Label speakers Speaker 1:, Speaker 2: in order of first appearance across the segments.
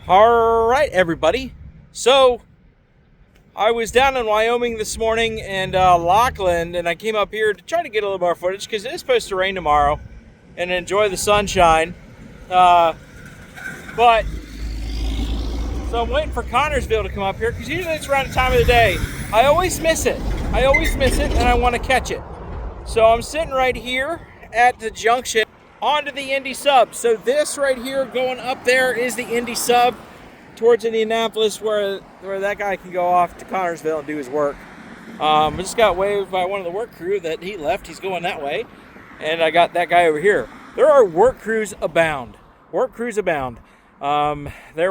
Speaker 1: All right, everybody. So I was down in Wyoming this morning and Lachlan, and I came up here to try to get a little more footage because it is supposed to rain tomorrow and enjoy the sunshine. But so I'm waiting for Connorsville to come up here because usually it's around the time of the day. I always miss it. And I want to catch it. So I'm sitting right here at the junction onto the Indy sub. So this right here going up there is the Indy sub towards Indianapolis where that guy can go off to Connorsville and do his work. I just got waved by one of the work crew that he left. He's going that way. And I got that guy over here. There are work crews abound. There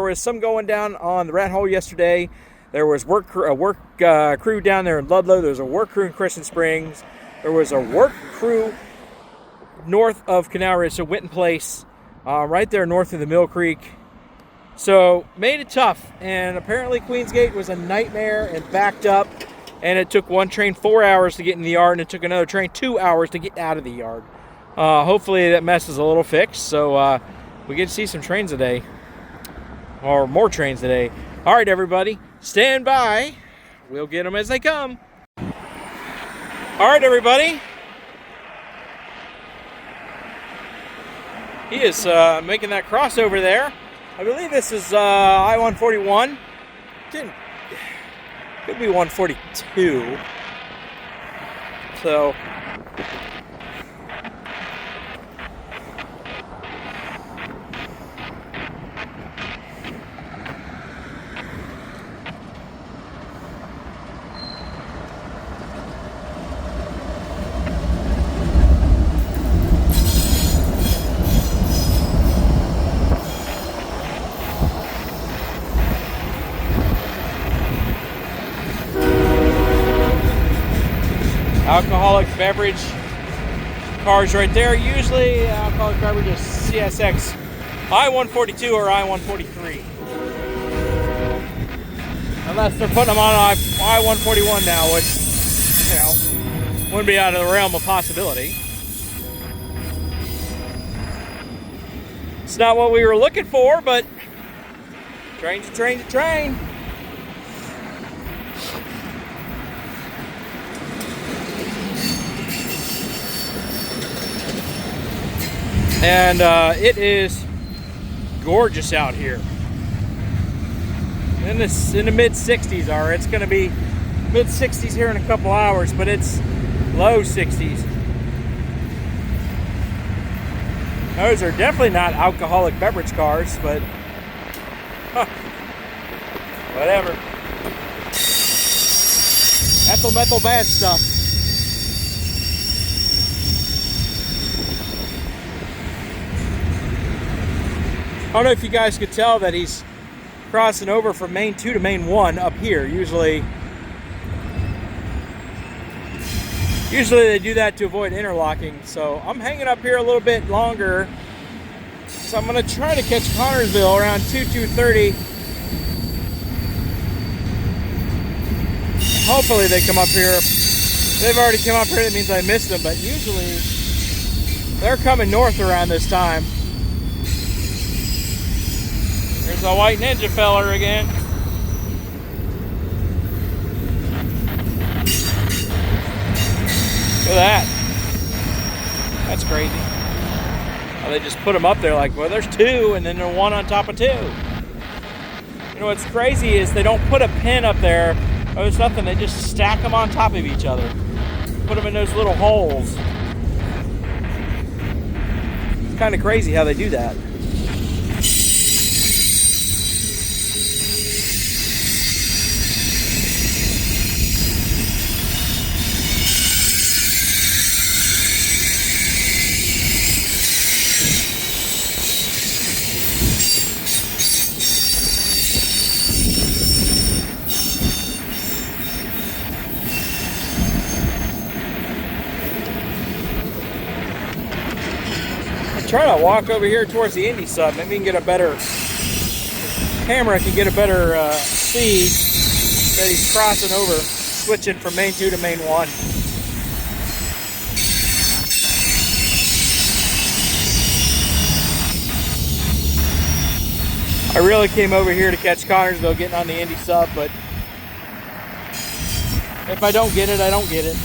Speaker 1: was some going down on the Rat Hole yesterday. There was a work crew down there in Ludlow. There was a work crew in Crescent Springs. There was a work crew north of Canal Ridge, so Winton Place, right there north of the Mill Creek. So made it tough, and apparently Queensgate was a nightmare and backed up, and it took one train 4 hours to get in the yard, and it took another train 2 hours to get out of the yard. Hopefully that mess is a little fixed, so we get to see some trains today, or more trains today. All right, everybody, stand by. We'll get them as they come. All right, everybody. He is making that crossover there. I believe this is I-141. Could be 142. So alcoholic beverage cars right there. Usually alcoholic beverage is CSX I-142 or I-143. Unless they're putting them on I-141 now, which, wouldn't be out of the realm of possibility. It's not what we were looking for, but train's a train to train. And it is gorgeous out here. In the mid 60s are. It's going to be mid 60s here in a couple hours, but it's low 60s. Those are definitely not alcoholic beverage cars, but whatever. Ethyl methyl bad stuff. I don't know if you guys could tell that he's crossing over from Main 2 to Main 1 up here. Usually they do that to avoid interlocking. So I'm hanging up here a little bit longer. So I'm going to try to catch Connorsville around 2:30. Hopefully they come up here. If they've already come up here, that means I missed them. But usually they're coming north around this time. There's a white ninja feller again. Look at that. That's crazy. Well, they just put them up there like, well, there's two, and then there's one on top of two. You know what's crazy is they don't put a pin up there. Oh, there's nothing. They just stack them on top of each other. Put them in those little holes. It's kind of crazy how they do that. Trying to walk over here towards the Indy sub. Maybe we can get a better camera, can get a better see that he's crossing over, switching from Main 2 to Main 1. I really came over here to catch Connorsville getting on the Indy sub, but if I don't get it, I don't get it.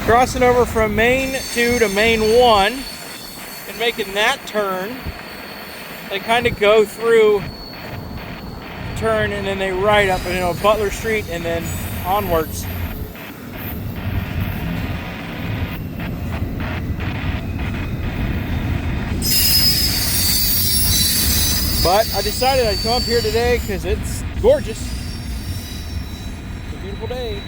Speaker 1: Crossing over from Main 2 to Main 1 and making that turn. They kind of go through, turn, and then they right up, Butler Street and then onwards. But I decided I'd come up here today because it's gorgeous. It's a beautiful day.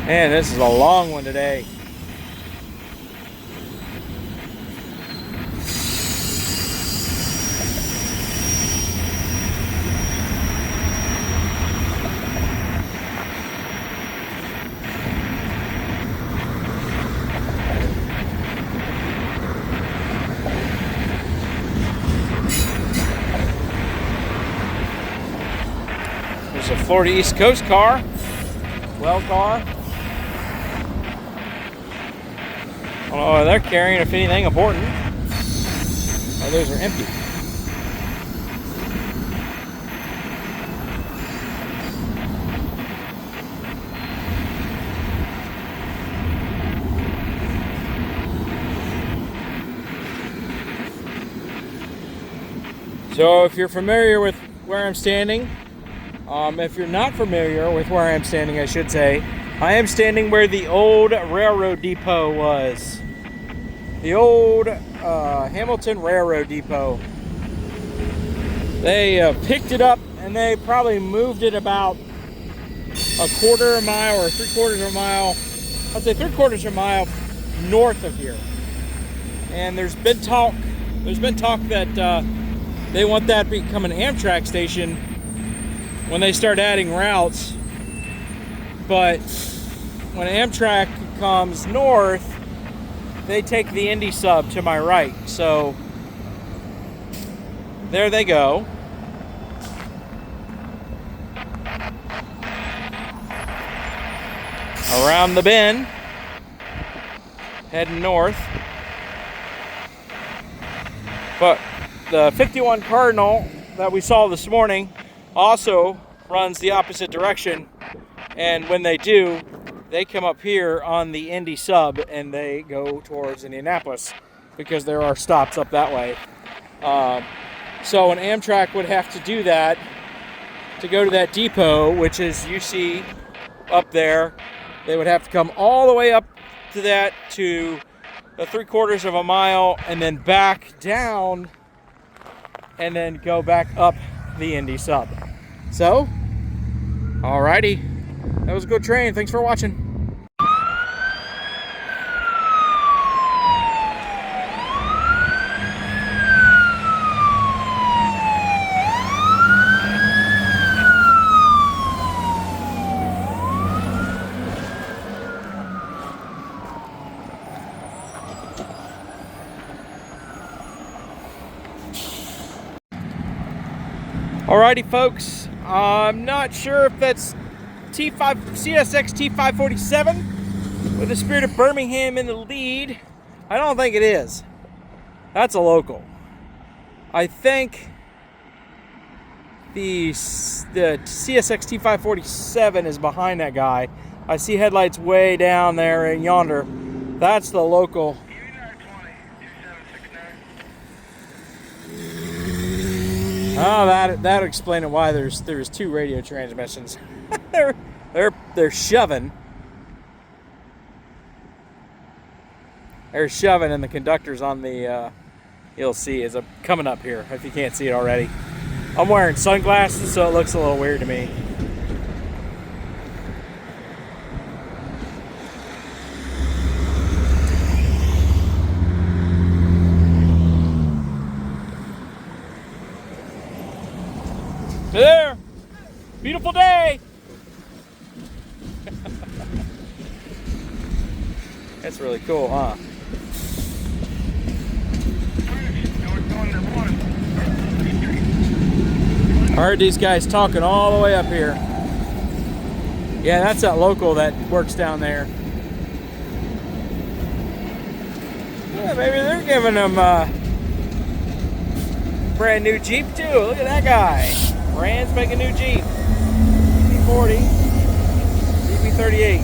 Speaker 1: Man, this is a long one today. There's a Florida East Coast car, well car. I don't know what they're carrying, if anything important. Oh, those are empty. So if you're familiar with where I'm standing, if you're not familiar with where I'm standing, I should say, I am standing where the old railroad depot was. The old Hamilton Railroad Depot. They picked it up and they probably moved it about a quarter of a mile or 3/4 of a mile. I'd say 3/4 of a mile north of here. And there's been talk that they want that to become an Amtrak station when they start adding routes. But when Amtrak comes north, they take the Indy sub to my right. So there they go. Around the bend, heading north. But the 51 Cardinal that we saw this morning also runs the opposite direction. And when they do, they come up here on the Indy sub and they go towards Indianapolis because there are stops up that way. So an Amtrak would have to do that to go to that depot, which is you see up there. They would have to come all the way up to that, to the 3/4 of a mile, and then back down and then go back up the Indy sub. So, alrighty. That was a good train. Thanks for watching. Alrighty, folks. I'm not sure if that's CSX T547 with the Spirit of Birmingham in the lead. I don't think it is. That's a local. I think the CSX T547 is behind that guy. I see headlights way down there and yonder. That's the local. Oh, that'll explain it why there's two radio transmissions. they're shoving. They're shoving, and the conductor's on the. You'll see is coming up here if you can't see it already. I'm wearing sunglasses, so it looks a little weird to me. There, beautiful day. That's really cool, huh? heard these guys talking all the way up here. Yeah, that's that local that works down there. Yeah, maybe they're giving them brand new Jeep too. Look at that guy. Rand's making a new Jeep. DB40, DB38.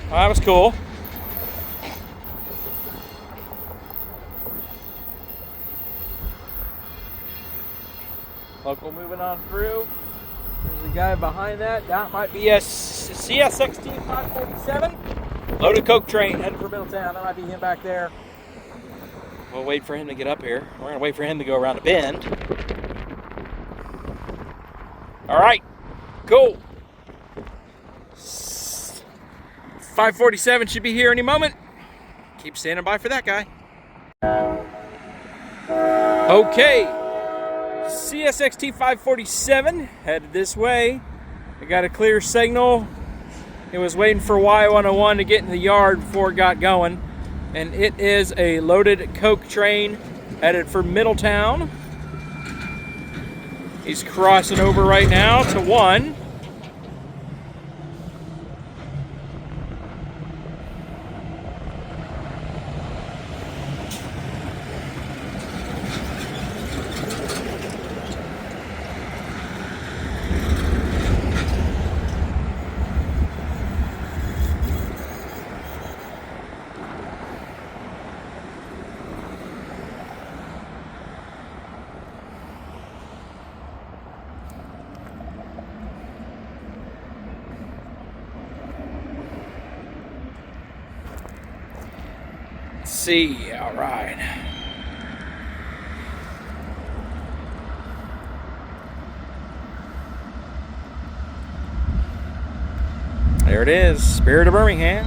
Speaker 1: Well, that was cool. Local moving on through. There's a guy behind that. That might be a CS16 547. Loaded coke train heading for Middletown. That might be him back there. We'll wait for him to get up here. We're going to wait for him to go around the bend. All right. Cool. 547 should be here any moment. Keep standing by for that guy. Okay. CSXT 547 headed this way. I got a clear signal. It was waiting for Y101 to get in the yard before it got going. And it is a loaded coke train headed for Middletown. He's crossing over right now to 1. See, all right. There it is, Spirit of Birmingham.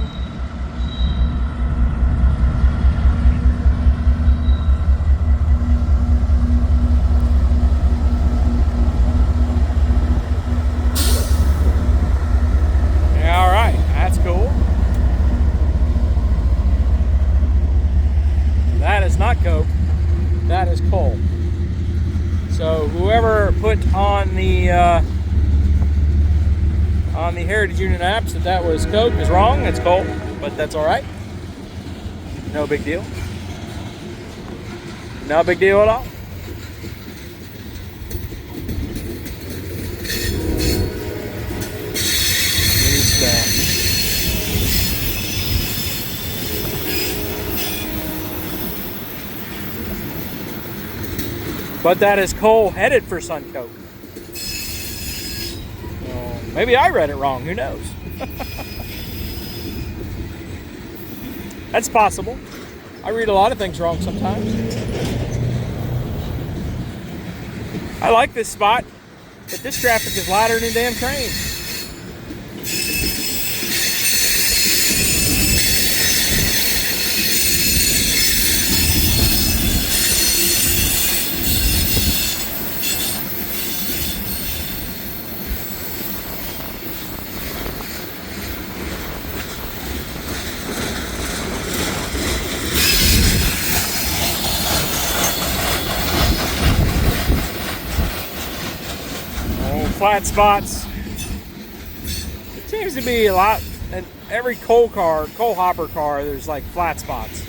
Speaker 1: Yeah, all right, that's cool. That is not coke, that is coal. So whoever put on the Heritage Union apps that was coke is wrong. It's coal, but that's all right. No big deal. No big deal at all. But that is coal headed for Suncoke. Maybe I read it wrong, who knows? That's possible. I read a lot of things wrong sometimes. I like this spot, but this traffic is louder than a damn train. Flat spots. It seems to be a lot, in every coal hopper car, there's like flat spots.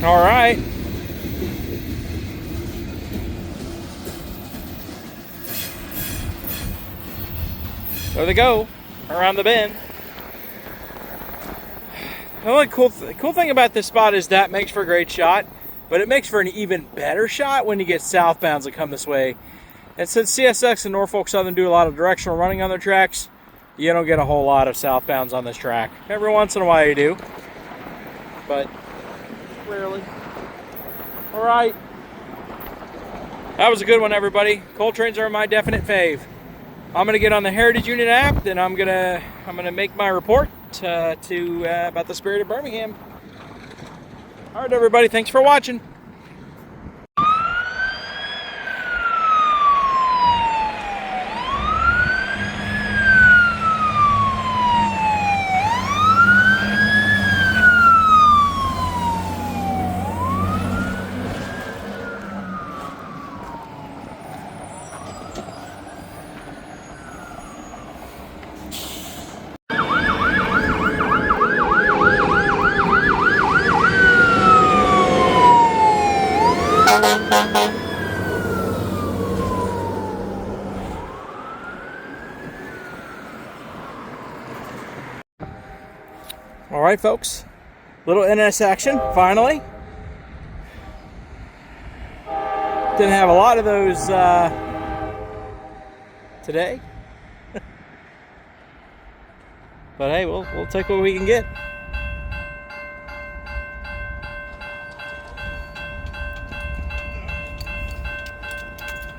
Speaker 1: All right. There they go, around the bend. The only cool thing about this spot is that makes for a great shot, but it makes for an even better shot when you get southbounds that come this way. And since CSX and Norfolk Southern do a lot of directional running on their tracks, you don't get a whole lot of southbounds on this track. Every once in a while you do, but rarely. All right. That was a good one, everybody. Coal trains are my definite fave. I'm gonna get on the Heritage Unit app, and I'm gonna make my report about the Spirit of Birmingham. All right, everybody. Thanks for watching. All right, folks. Little NS action, finally. Didn't have a lot of those today. But hey, we'll take what we can get.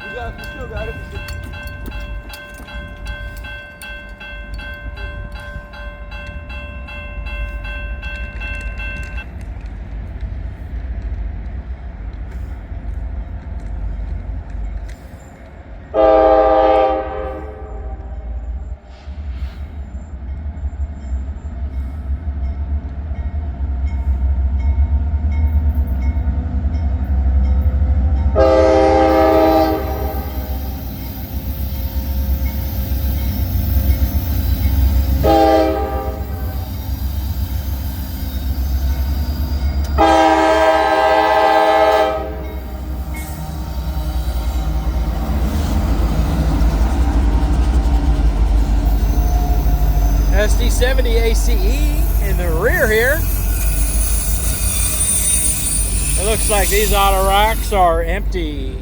Speaker 1: You still got it. SD70 ACE in the rear here. It looks like these auto racks are empty.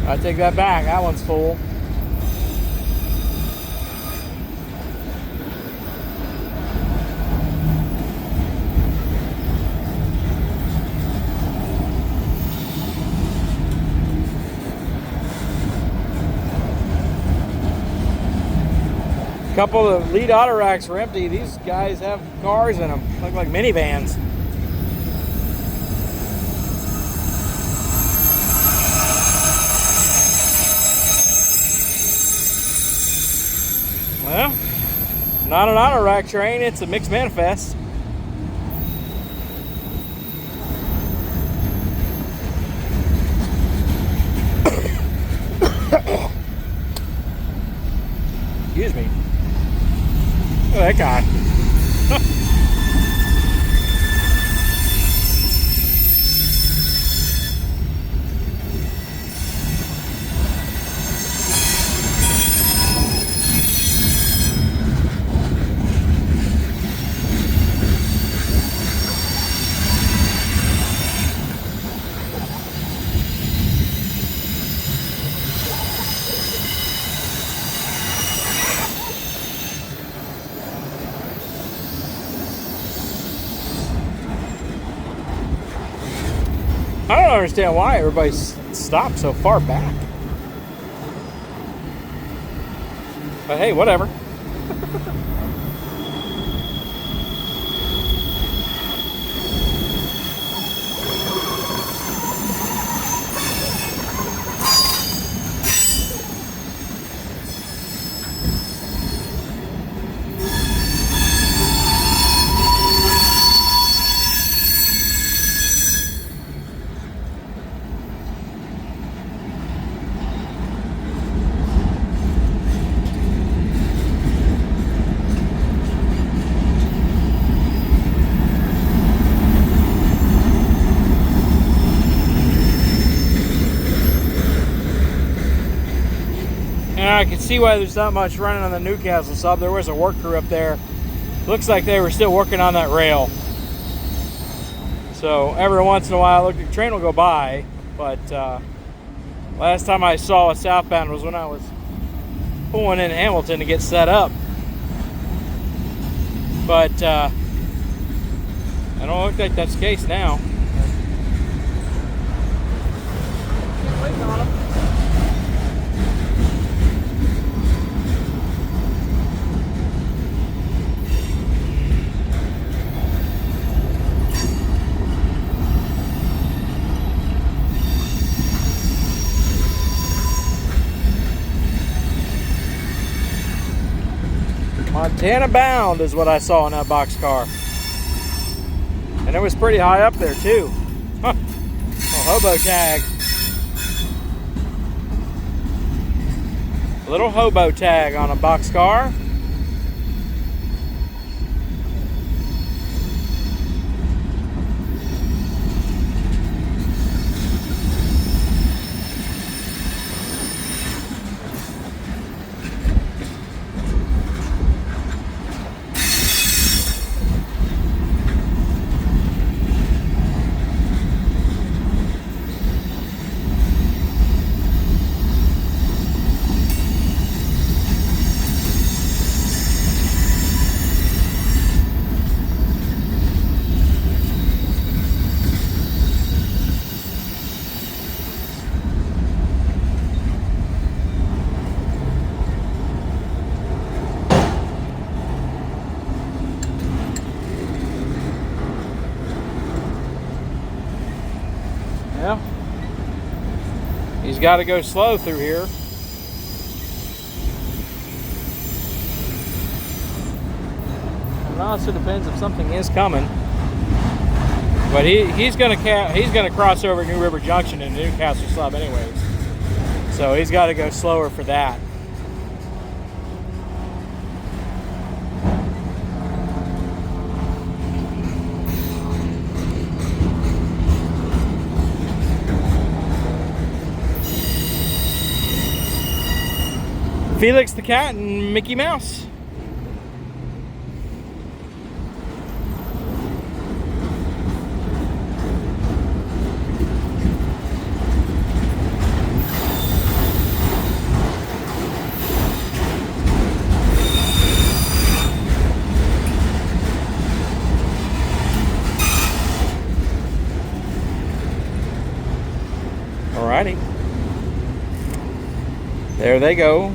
Speaker 1: I take that back, that one's full. A couple of lead auto racks were empty. These guys have cars in them. Look like minivans. Well, not an auto rack train, it's a mixed manifest. Excuse me. Look at that guy. I don't understand why everybody stopped so far back. But hey, whatever. And I can see why there's not much running on the Newcastle sub. There was a work crew up there. Looks like they were still working on that rail. So every once in a while, look, the train will go by. But last time I saw a southbound was when I was pulling in Hamilton to get set up. But I don't look like that's the case now. Waiting on them. Montana bound is what I saw in that boxcar. And it was pretty high up there too. Huh. Little hobo tag. Little hobo tag on a boxcar. Yeah. He's got to go slow through here. It also depends if something is coming. But he's gonna cross over New River Junction in Newcastle Slab anyways. So he's got to go slower for that. Felix the Cat and Mickey Mouse. Alrighty. There they go.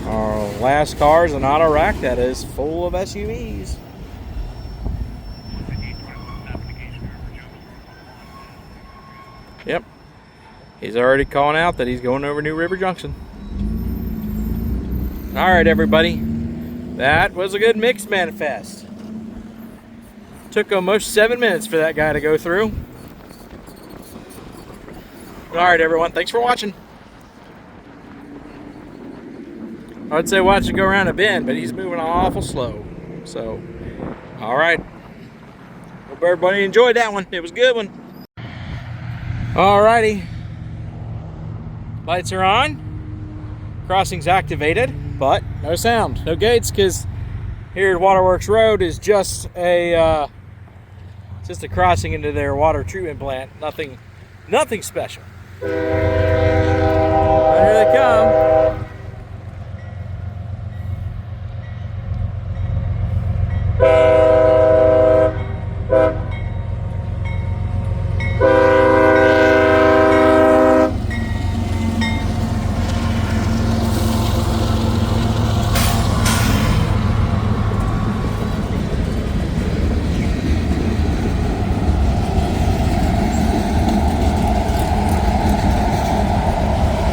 Speaker 1: Our last car is an auto rack that is full of SUVs. Yep. He's already calling out that he's going over New River Junction. Alright, everybody. That was a good mix manifest. Took almost 7 minutes for that guy to go through. Alright, everyone. Thanks for watching. I'd say watch it go around a bend, but he's moving awful slow. So, alright. Hope everybody enjoyed that one. It was a good one. Alrighty. Lights are on. Crossing's activated, but no sound. No gates, because here at Waterworks Road is just a crossing into their water treatment plant. Nothing special. Right, here they come.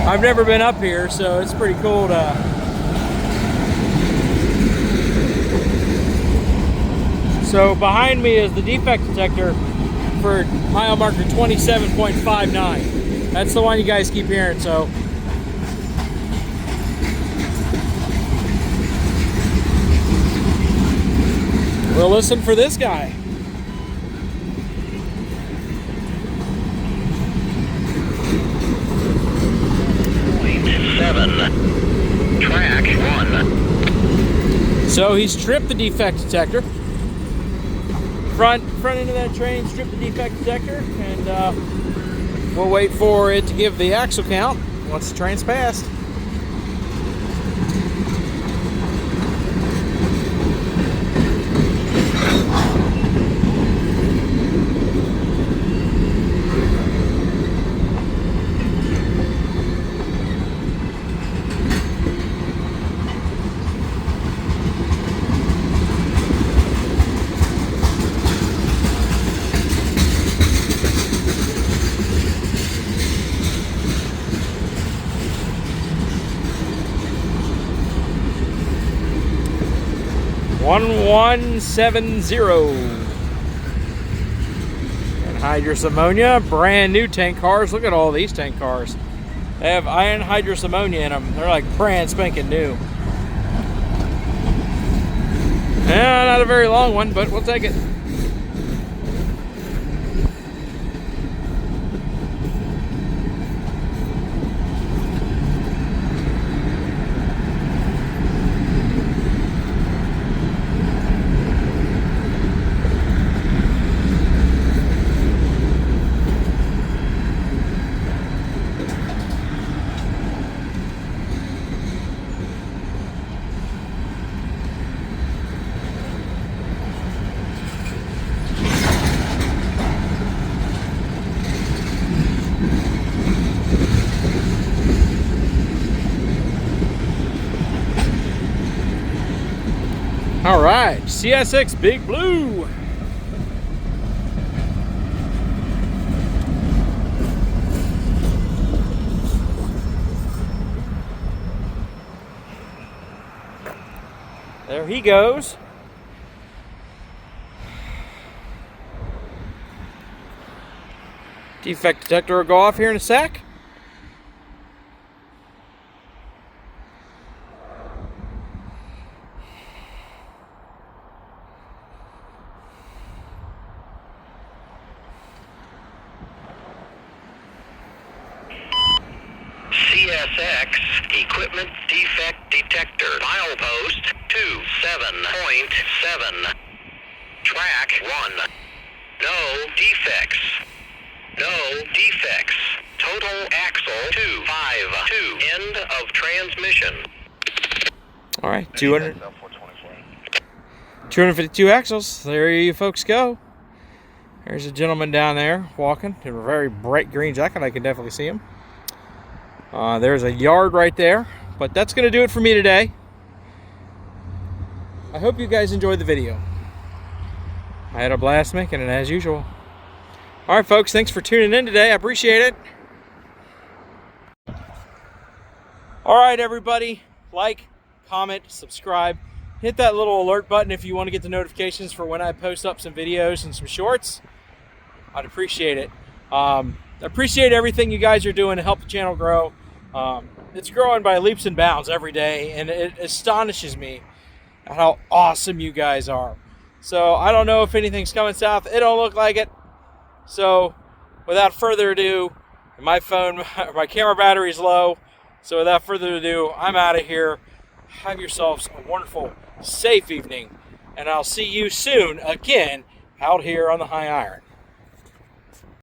Speaker 1: I've never been up here, so it's pretty cool to So behind me is the defect detector for mile marker 27.59. That's the one you guys keep hearing, so we'll listen for this guy.
Speaker 2: .7. Track 1.
Speaker 1: So he's tripped the defect detector. Front end of that train stripped the defect detector, and we'll wait for it to give the axle count once the train's passed. $1170. Anhydrous ammonia, brand new tank cars. Look at all these tank cars. They have anhydrous ammonia in them. They're like brand spanking new. Not a very long one, but we'll take it. All right, CSX Big Blue. There he goes. Defect detector will go off here in a sec.
Speaker 2: CSX Equipment Defect Detector. Milepost 27.7. Track 1. No defects. No defects. Total axle 252. End of transmission.
Speaker 1: All right, 252 axles. There you folks go. There's a gentleman down there walking in a very bright green jacket. I can definitely see him. There's a yard right there, but that's going to do it for me today. I hope you guys enjoyed the video. I had a blast making it as usual. All right, folks, thanks for tuning in today. I appreciate it. All right, everybody, like, comment, subscribe. Hit that little alert button if you want to get the notifications for when I post up some videos and some shorts. I'd appreciate it. I appreciate everything you guys are doing to help the channel grow. It's growing by leaps and bounds every day, and it astonishes me at how awesome you guys are. So I don't know if anything's coming south. It don't look like it. So without further ado, my camera battery's low. So without further ado, I'm out of here. Have yourselves a wonderful, safe evening, and I'll see you soon again out here on the high iron.